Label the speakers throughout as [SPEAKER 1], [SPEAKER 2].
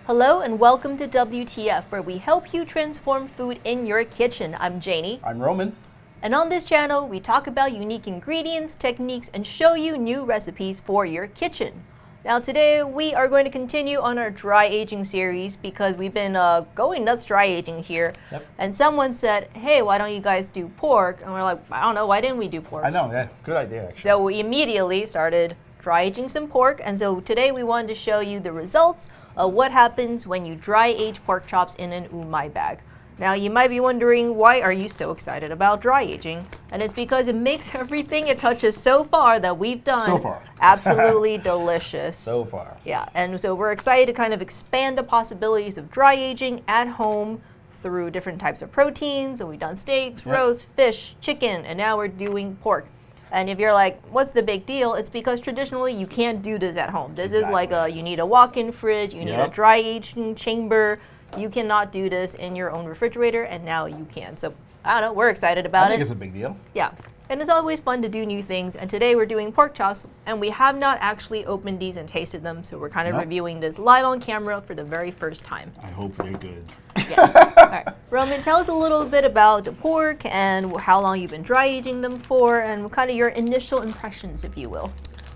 [SPEAKER 1] Hello and welcome to WTF, where we help you transform food in your kitchen. I'm Janie.
[SPEAKER 2] I'm Roman.
[SPEAKER 1] And on this channel, we talk about unique ingredients, techniques, and show you new recipes for your kitchen. Now today, we are going to continue on our dry aging series because we've been going nuts dry aging here.
[SPEAKER 2] Yep.
[SPEAKER 1] And someone said, hey, why don't you guys do pork? And we're like, I don't know, why didn't we do pork?
[SPEAKER 2] I know, yeah, good idea actually.
[SPEAKER 1] So we immediately started dry aging some pork, and so today we wanted to show you the results of what happens when you dry age pork chops in an Umai bag. Now you might be wondering, why are you so excited about dry aging? And it's because it makes everything it touches so far that we've done absolutely delicious.
[SPEAKER 2] So far.
[SPEAKER 1] Yeah, and so we're excited to kind of expand the possibilities of dry aging at home through different types of proteins. And we've done steaks, roast, fish, chicken, and now we're doing pork. And if you're like, what's the big deal? It's because traditionally you can't do this at home. This is like you need a walk-in fridge, you need a dry aging chamber. You cannot do this in your own refrigerator, and now you can. So, I don't know, we're excited about it.
[SPEAKER 2] I think it's a big deal.
[SPEAKER 1] Yeah. And it's always fun to do new things. And today we're doing pork chops, and we have not actually opened these and tasted them. So we're kind of reviewing this live on camera for the very first time.
[SPEAKER 2] I hope they're good.
[SPEAKER 1] Yes. All right. Roman, tell us a little bit about the pork and how long you've been dry aging them for, and kind of your initial impressions, if you will.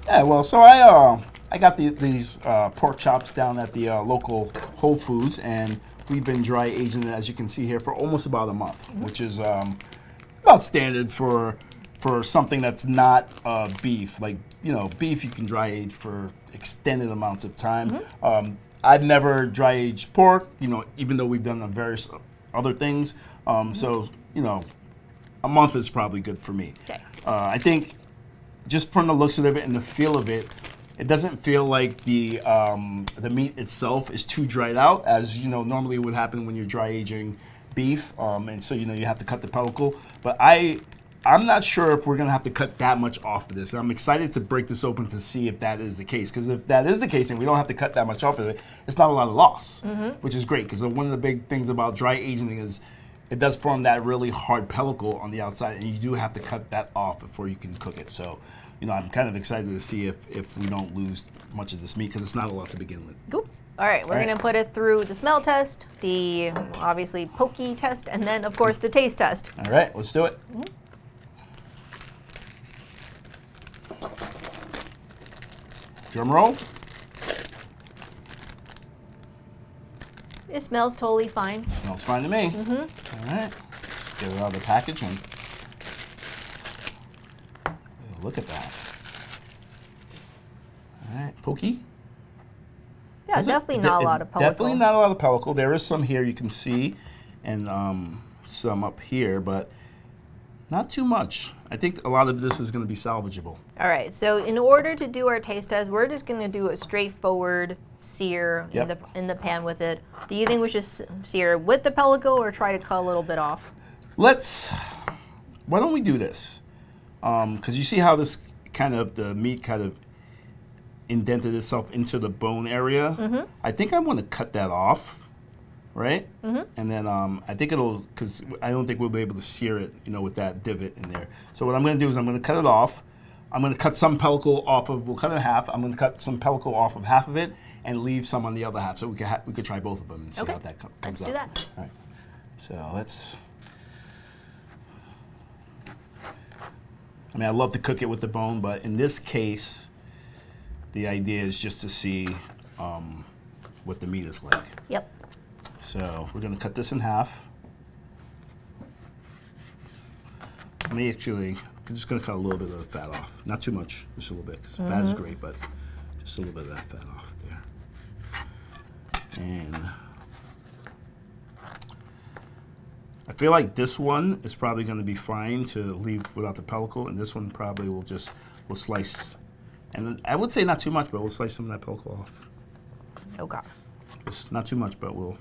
[SPEAKER 2] Yeah, well, so I got these pork chops down at the local Whole Foods, and we've been dry aging it, as you can see here, for almost about a month, which is about standard for something that's not beef. Like, you know, beef you can dry age for extended amounts of time. I've never dry aged pork, you know, even though we've done various other things. So, you know, a month is probably good for me.
[SPEAKER 1] Okay.
[SPEAKER 2] I think just from the looks of it and the feel of it, it doesn't feel like the meat itself is too dried out, as you know normally would happen when you're dry aging beef, and so you know you have to cut the pellicle. But I'm not sure if we're gonna have to cut that much off of this. I'm excited to break this open to see if that is the case, because if that is the case and we don't have to cut that much off of it, it's not a lot of loss, which is great. Because one of the big things about dry aging is it does form that really hard pellicle on the outside, and you do have to cut that off before you can cook it. So, you know, I'm kind of excited to see if we don't lose much of this meat, because it's not a lot to begin with.
[SPEAKER 1] Cool. All right, we're going to put it through the smell test, the obviously pokey test, and then, of course, the taste test.
[SPEAKER 2] All right, let's do it. Drum roll.
[SPEAKER 1] It smells totally fine.
[SPEAKER 2] Smells fine to me. All right, let's get it out of the package and look at that. All right, pokey.
[SPEAKER 1] Yeah, definitely not a lot of pellicle.
[SPEAKER 2] Definitely not a lot of pellicle. There is some here you can see, and some up here, but not too much. I think a lot of this is going to be salvageable.
[SPEAKER 1] All right, so in order to do our taste test, we're just going to do a straightforward sear in the pan with it. Do you think we should sear with the pellicle or try to cut a little bit off?
[SPEAKER 2] Why don't we do this? Because you see how this the meat kind of indented itself into the bone area. I think I want to cut that off, right? And then I think because I don't think we'll be able to sear it, you know, with that divot in there. So what I'm going to do is I'm going to cut it off. I'm going to cut some pellicle off of. We'll cut it in half. I'm going to cut some pellicle off of half of it and leave some on the other half, so we could try both of them and see how that comes out.
[SPEAKER 1] Let's do that.
[SPEAKER 2] All right. So let's. I mean, I love to cook it with the bone, but in this case, the idea is just to see what the meat is like.
[SPEAKER 1] Yep.
[SPEAKER 2] So we're going to cut this in half. I'm just going to cut a little bit of the fat off. Not too much, just a little bit, because the fat is great, but just a little bit of that fat off there. And I feel like this one is probably going to be fine to leave without the pellicle, and this one probably we'll slice. And I would say not too much, but we'll slice some of that pellicle off.
[SPEAKER 1] Okay.
[SPEAKER 2] Just not too much, but we'll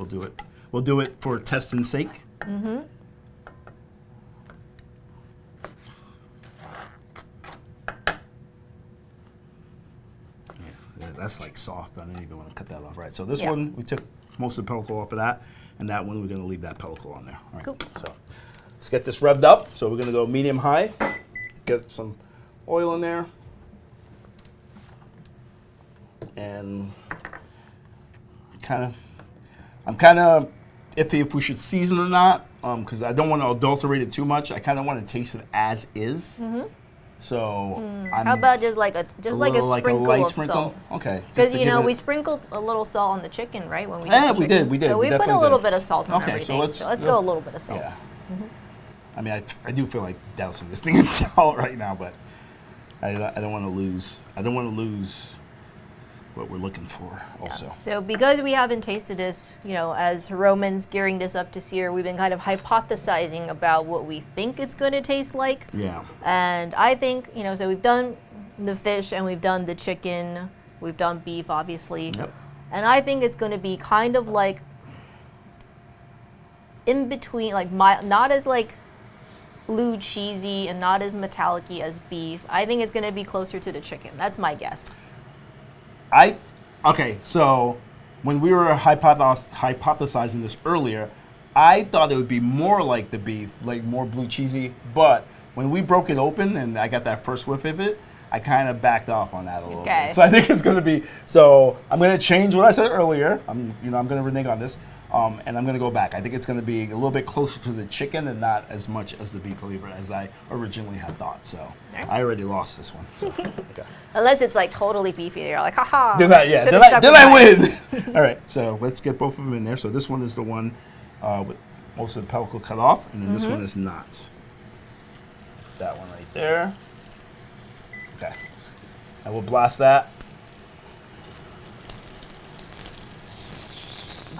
[SPEAKER 2] do it. We'll do it for testing's sake. Yeah, that's like soft. I don't even want to cut that off. Right. So this one, we took most of the pellicle off of that, and that one we're going to leave that pellicle on there. All right. Cool. So let's get this revved up. So we're going to go medium high. Get some oil in there. And I'm kind of iffy if we should season or not, because I don't want to adulterate it too much. I kind of want to taste it as is. So
[SPEAKER 1] how about just like a sprinkle
[SPEAKER 2] light
[SPEAKER 1] of
[SPEAKER 2] sprinkle?
[SPEAKER 1] salt?
[SPEAKER 2] Okay.
[SPEAKER 1] Because we sprinkled a little salt on the chicken, right? When we
[SPEAKER 2] Yeah,
[SPEAKER 1] did the
[SPEAKER 2] we
[SPEAKER 1] chicken.
[SPEAKER 2] did. We did.
[SPEAKER 1] So
[SPEAKER 2] we
[SPEAKER 1] we put a
[SPEAKER 2] definitely
[SPEAKER 1] little
[SPEAKER 2] did.
[SPEAKER 1] bit of salt on
[SPEAKER 2] Okay,
[SPEAKER 1] everything.
[SPEAKER 2] so let's
[SPEAKER 1] go a little bit of salt.
[SPEAKER 2] Yeah. I mean, I do feel like dousing this thing in salt right now, but I don't want to lose. I don't want to lose what we're looking for. Also.
[SPEAKER 1] So because we haven't tasted this, as Roman's gearing this up to sear, we've been kind of hypothesizing about what we think it's going to taste like.
[SPEAKER 2] Yeah.
[SPEAKER 1] And I think, so we've done the fish and we've done the chicken, we've done beef, obviously.
[SPEAKER 2] Yep.
[SPEAKER 1] And I think it's going to be kind of like in between, like not as like blue cheesy and not as metallic-y as beef. I think it's going to be closer to the chicken. That's my guess.
[SPEAKER 2] Okay, so when we were hypothesizing this earlier, I thought it would be more like the beef, like more blue cheesy. But when we broke it open and I got that first whiff of it, I kind of backed off on that a little bit. So I think it's going to be. So I'm going to change what I said earlier. I'm going to renege on this, and I'm going to go back. I think it's going to be a little bit closer to the chicken and not as much as the beef flavor as I originally had thought. So I already lost this one. So, okay.
[SPEAKER 1] Unless it's like totally beefy, you're like, haha.
[SPEAKER 2] Did I win? All right, so let's get both of them in there. So this one is the one with most of the pellicle cut off, and then this one is not. That one right there. Okay, I will blast that.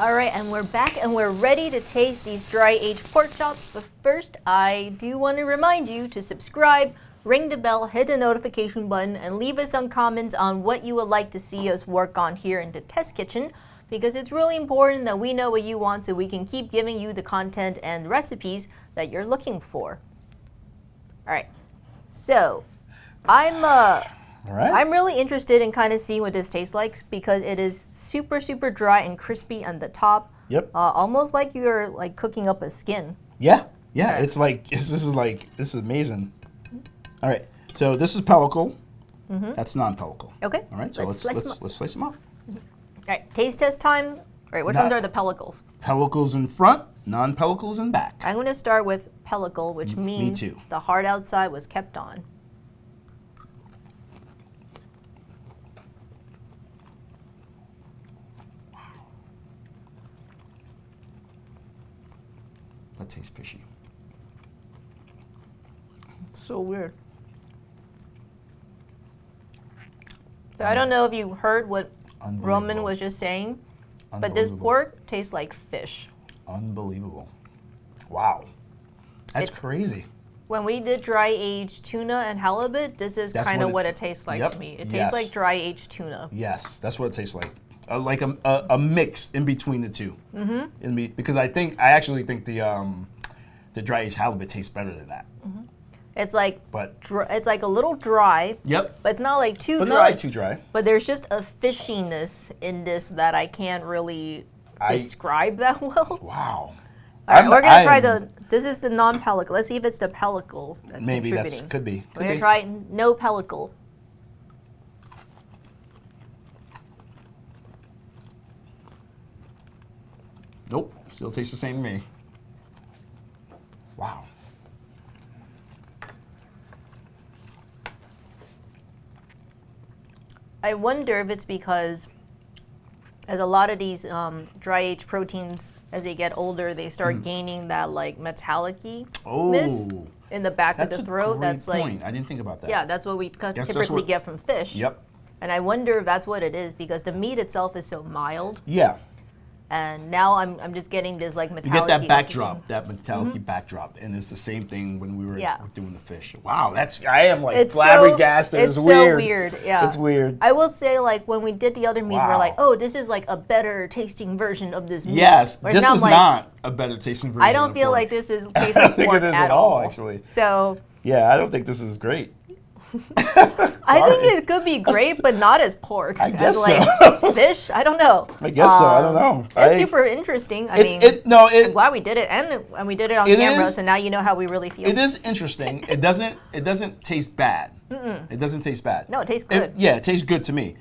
[SPEAKER 1] All right, and we're back and we're ready to taste these dry-aged pork chops. But first, I do want to remind you to subscribe, ring the bell, hit the notification button, and leave us some comments on what you would like to see us work on here in the test kitchen, because it's really important that we know what you want so we can keep giving you the content and recipes that you're looking for. All right, so I'm really interested in kind of seeing what this tastes like because it is super, super dry and crispy on the top.
[SPEAKER 2] Yep.
[SPEAKER 1] Almost like you're like cooking up a skin.
[SPEAKER 2] Yeah.
[SPEAKER 1] Okay.
[SPEAKER 2] It's like this is amazing. All right, so this is pellicle. That's non-pellicle.
[SPEAKER 1] Okay.
[SPEAKER 2] All right, so let's slice them up.
[SPEAKER 1] All right, taste test time. All right, which ones are the pellicles?
[SPEAKER 2] Pellicles in front, non-pellicles in back.
[SPEAKER 1] I'm going to start with pellicle, which means
[SPEAKER 2] too.
[SPEAKER 1] the hard outside was kept on.
[SPEAKER 2] That tastes fishy.
[SPEAKER 1] It's so weird. So I don't know if you heard what Roman was just saying, but this pork tastes like fish.
[SPEAKER 2] Unbelievable. Wow. That's crazy.
[SPEAKER 1] When we did dry-aged tuna and halibut, this is kind of what it tastes like to me. It tastes like dry-aged tuna.
[SPEAKER 2] Yes, that's what it tastes like. Like a mix in between the two. Because I actually think the dry-aged halibut tastes better than that.
[SPEAKER 1] It's like it's like a little dry.
[SPEAKER 2] Yep.
[SPEAKER 1] But it's not like too dry.
[SPEAKER 2] But not like too dry.
[SPEAKER 1] But there's just a fishiness in this that I can't really describe that well.
[SPEAKER 2] Wow.
[SPEAKER 1] All right, we're gonna try this is the non-pellicle. Let's see if it's the pellicle that's
[SPEAKER 2] maybe
[SPEAKER 1] contributing.
[SPEAKER 2] That could be.
[SPEAKER 1] We're gonna try no pellicle.
[SPEAKER 2] Nope, still tastes the same to me. Wow.
[SPEAKER 1] I wonder if it's because, as a lot of these dry-aged proteins, as they get older, they start gaining that like metallic-ness in the back of the throat.
[SPEAKER 2] That's a great point. I didn't think about that.
[SPEAKER 1] Yeah, that's what we typically get from fish.
[SPEAKER 2] Yep.
[SPEAKER 1] And I wonder if that's what it is because the meat itself is so mild.
[SPEAKER 2] Yeah.
[SPEAKER 1] And now I'm just getting this like metallic.
[SPEAKER 2] You get that backdrop, that metallic backdrop, and it's the same thing when we were doing the fish. Wow, I am like flabbergasted.
[SPEAKER 1] It's
[SPEAKER 2] weird.
[SPEAKER 1] So weird. Yeah,
[SPEAKER 2] it's weird.
[SPEAKER 1] I will say like when we did the other meat, we're like, oh, this is like a better tasting version of this meat.
[SPEAKER 2] Yes, this is not a better tasting version.
[SPEAKER 1] I don't feel like this is tasting pork at all.
[SPEAKER 2] Actually.
[SPEAKER 1] So.
[SPEAKER 2] Yeah, I don't think this is great.
[SPEAKER 1] I think it could be great, but not as pork.
[SPEAKER 2] I guess
[SPEAKER 1] so. Fish? I don't know.
[SPEAKER 2] I guess so. I don't know.
[SPEAKER 1] It's super interesting. I'm glad we did it, and we did it on camera, so now you know how we really feel.
[SPEAKER 2] It is interesting. It doesn't taste bad. It doesn't taste bad.
[SPEAKER 1] No, it tastes good.
[SPEAKER 2] It tastes good to me.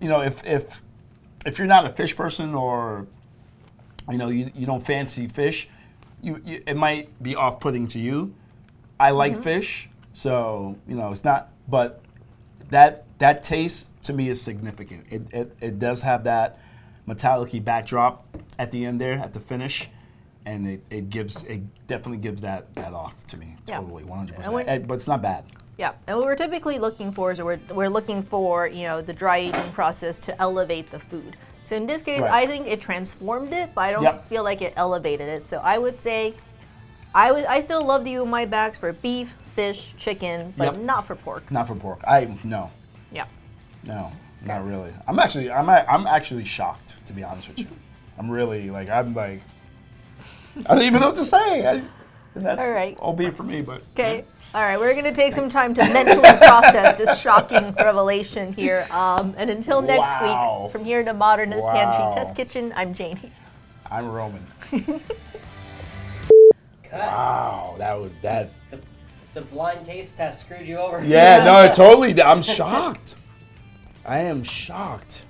[SPEAKER 2] You know, if if you're not a fish person or you don't fancy fish, it might be off-putting to you. I like fish, so it's not. But that taste to me is significant. It does have that metallic-y backdrop at the end there at the finish, and it definitely gives that off to me.
[SPEAKER 1] Yeah.
[SPEAKER 2] Totally, 100%. But it's not bad.
[SPEAKER 1] Yeah, and what we're typically looking for is we're looking for the dry aging process to elevate the food. So in this case, I think it transformed it, but I don't feel like it elevated it. So I would say I still love the umai bags for beef, fish, chicken, but not for pork.
[SPEAKER 2] Not for pork. No.
[SPEAKER 1] Yeah.
[SPEAKER 2] No, not really. I'm actually shocked, to be honest with you. I'm like, I don't even know what to say. That's
[SPEAKER 1] all right.
[SPEAKER 2] Albeit for me, but
[SPEAKER 1] okay. All right, we're going to take some time to mentally process this shocking revelation here. And until next week, from here to Modernist Pantry Test Kitchen, I'm Janie.
[SPEAKER 2] I'm Roman.
[SPEAKER 3] Cut.
[SPEAKER 2] Wow, that was that.
[SPEAKER 3] The blind taste test screwed you over.
[SPEAKER 2] Yeah, no, totally. I'm shocked. I am shocked.